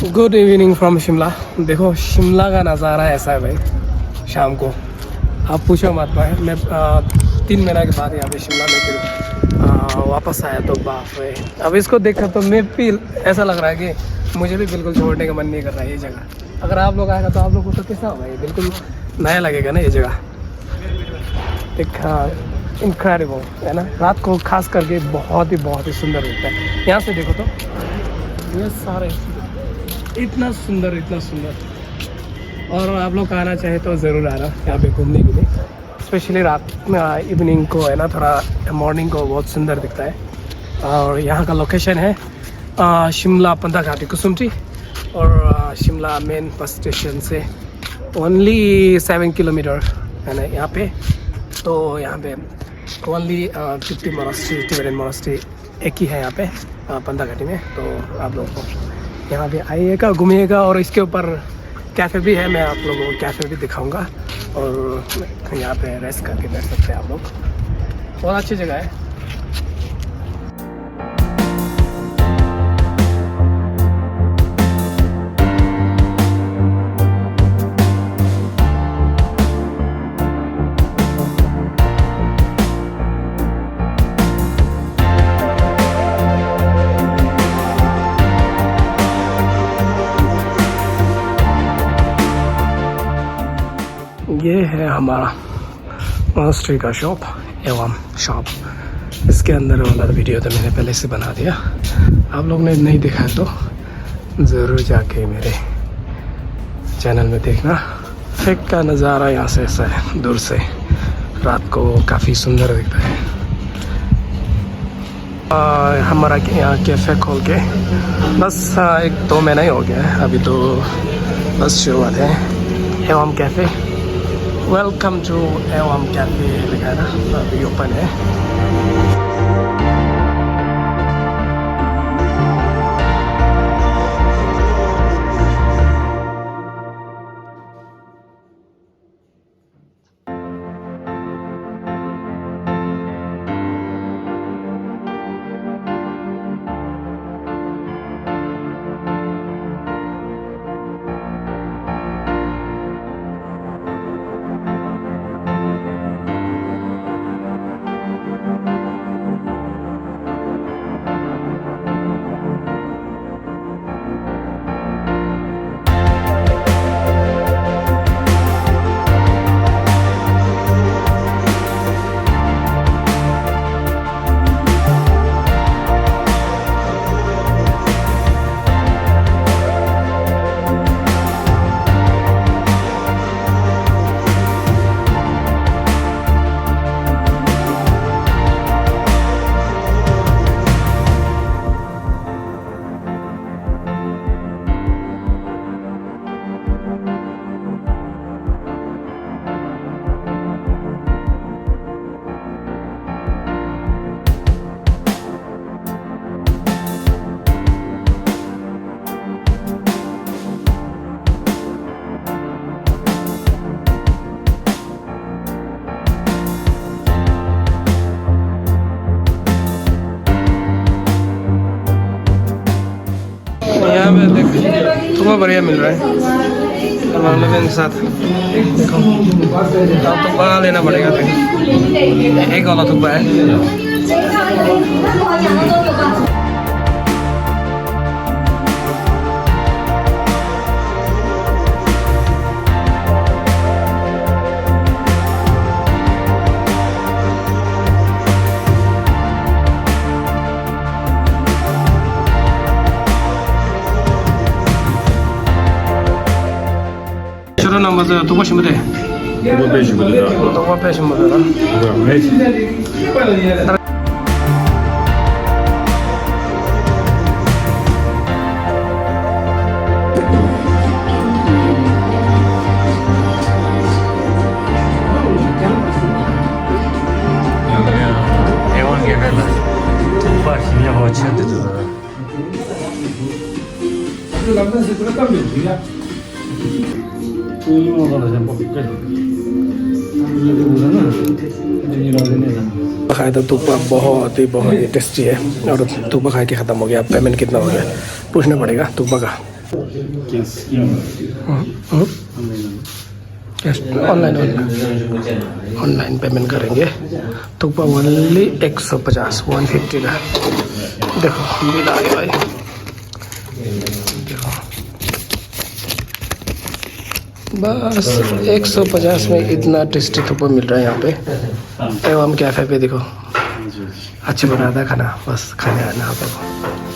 Good evening from Shimla. देखो शिमला का नज़ारा ऐसा है भाई शाम को, आप पूछो मत भाई। मैं 3 महीना के बाद यहाँ पे शिमला में फिर वापस आया तो बाप रे, अब इसको देखकर तो मैं भी ऐसा लग रहा है कि मुझे भी बिल्कुल छोड़ने का मन नहीं कर रहा है ये जगह। अगर आप लोग आएगा तो आप लोग को तो कैसा होगा, ये बिल्कुल नया लगेगा ना ये जगह। एक इनक्रेडिबल है ना, रात को खास करके बहुत ही सुंदर लगता है। यहाँ से देखो तो ये सारे इतना सुंदर। और आप लोग आना चाहे तो ज़रूर आना यहाँ पे घूमने के लिए, स्पेशली रात में इवनिंग को है ना, थोड़ा मॉर्निंग को बहुत सुंदर दिखता है। और यहाँ का लोकेशन है शिमला पंथा घाटी कुसुमटी, और शिमला मेन बस स्टेशन से ओनली 7 किलोमीटर है ना यहाँ पे। तो यहाँ पे ओनली 50 मोनास्ट्री, टिबेटन मोनास्ट्री एक ही है यहाँ पे पंथा घाटी में। तो आप लोग को यहाँ पे आइएगा, घूमिएगा। और इसके ऊपर कैफ़े भी है, मैं आप लोगों को कैफ़े भी दिखाऊंगा। और यहाँ पे रेस्ट करके बैठ सकते हैं आप लोग, बहुत अच्छी जगह है। ये है हमारा मोनास्ट्री का शॉप एवं शॉप। इसके अंदर वाला वीडियो तो मैंने पहले से बना दिया, आप लोग ने नहीं देखा तो ज़रूर जाके मेरे चैनल में देखना। फेक का नज़ारा यहाँ से ऐसा है, दूर से रात को काफ़ी सुंदर दिखता है। हमारा यहाँ कैफ़े खोल के बस 1-2 महीना ही हो गया है, अभी तो बस शुरुआत है। एवं कैफ़े, वेलकम टू एवं कैफ़े लिखा है ना, अभी ओपन है। यहाँ पे देख थुक्पा बढ़िया मिल रहा है, और हम लोग के साथ देखो थुक्पा लेना पड़ेगा। एक वाला थुक्पा है। 너무 두고 싶으면 돼. 두고 빼시면 되나? 두고 빼시면 되나? 뭐야? खाया था थुक्पा, बहुत ही टेस्टी है। और थुक्पा खा के ख़त्म हो गया। पेमेंट कितना हो गया पूछना पड़ेगा थुक्पा का। ऑनलाइन पेमेंट करेंगे तो ओनली 150 150 का। देखो बिल आ गया भाई, देखो बस 150 में इतना टेस्टी थुप्पा मिल रहा है यहाँ पे। एवं कैफ़े पे देखो अच्छे बनाता है खाना, बस खाने आना आप लोग।